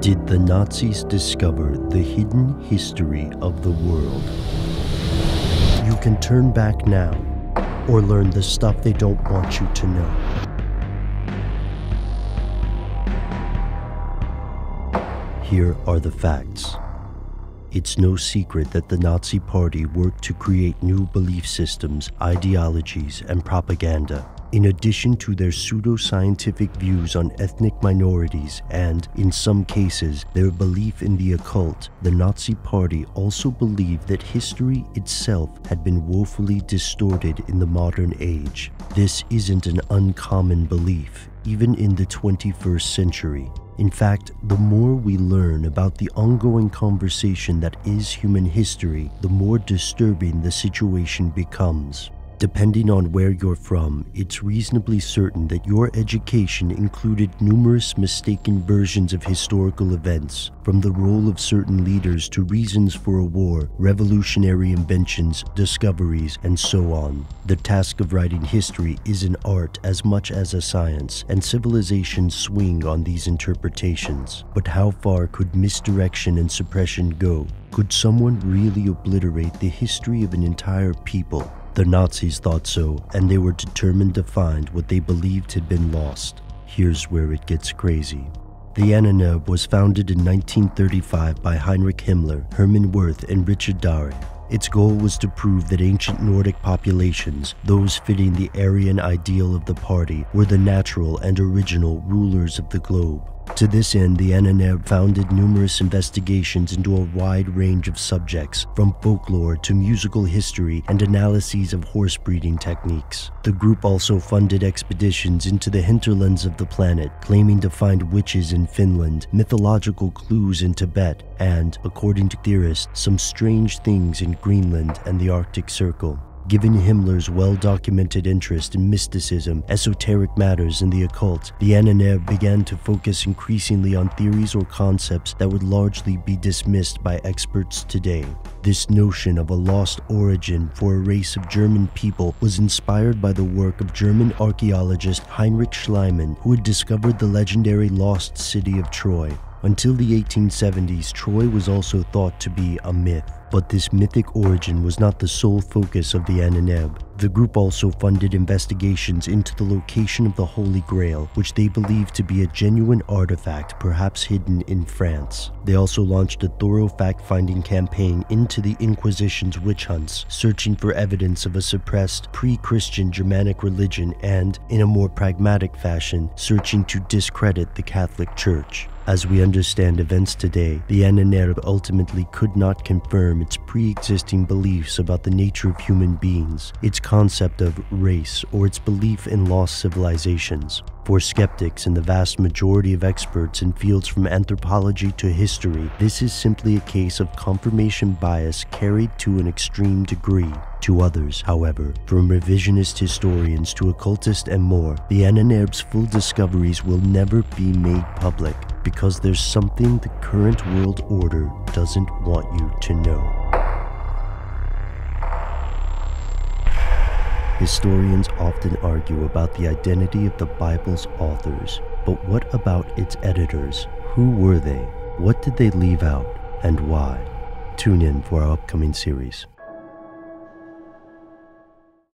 Did the Nazis discover the hidden history of the world? You can turn back now, or learn the stuff they don't want you to know. Here are the facts. It's no secret that the Nazi Party worked to create new belief systems, ideologies, and propaganda. In addition to their pseudo-scientific views on ethnic minorities and, in some cases, their belief in the occult, the Nazi Party also believed that history itself had been woefully distorted in the modern age. This isn't an uncommon belief, even in the 21st century. In fact, the more we learn about the ongoing conversation that is human history, the more disturbing the situation becomes. Depending on where you're from, it's reasonably certain that your education included numerous mistaken versions of historical events, from the role of certain leaders to reasons for a war, revolutionary inventions, discoveries, and so on. The task of writing history is an art as much as a science, and civilizations swing on these interpretations. But how far could misdirection and suppression go? Could someone really obliterate the history of an entire people? The Nazis thought so, and they were determined to find what they believed had been lost. Here's where it gets crazy. The NNF was founded in 1935 by Heinrich Himmler, Hermann Wirth, and Richard Dare. Its goal was to prove that ancient Nordic populations, those fitting the Aryan ideal of the party, were the natural and original rulers of the globe. To this end, the NNF founded numerous investigations into a wide range of subjects, from folklore to musical history and analyses of horse breeding techniques. The group also funded expeditions into the hinterlands of the planet, claiming to find witches in Finland, mythological clues in Tibet, and, according to theorists, some strange things in Greenland and the Arctic Circle. Given Himmler's well-documented interest in mysticism, esoteric matters, and the occult, the NNF began to focus increasingly on theories or concepts that would largely be dismissed by experts today. This notion of a lost origin for a race of German people was inspired by the work of German archaeologist Heinrich Schliemann, who had discovered the legendary lost city of Troy. Until the 1870s, Troy was also thought to be a myth. But this mythic origin was not the sole focus of the NNF. The group also funded investigations into the location of the Holy Grail, which they believed to be a genuine artifact, perhaps hidden in France. They also launched a thorough fact-finding campaign into the Inquisition's witch hunts, searching for evidence of a suppressed pre-Christian Germanic religion and, in a more pragmatic fashion, searching to discredit the Catholic Church. As we understand events today, the NNF ultimately could not confirm its pre-existing beliefs about the nature of human beings, its concept of race, or its belief in lost civilizations. For skeptics and the vast majority of experts in fields from anthropology to history, this is simply a case of confirmation bias carried to an extreme degree. To others, however, from revisionist historians to occultists and more, the NNF's full discoveries will never be made public because there's something the current world order doesn't want you to know. Historians often argue about the identity of the Bible's authors, but what about its editors? Who were they? What did they leave out, and why? Tune in for our upcoming series.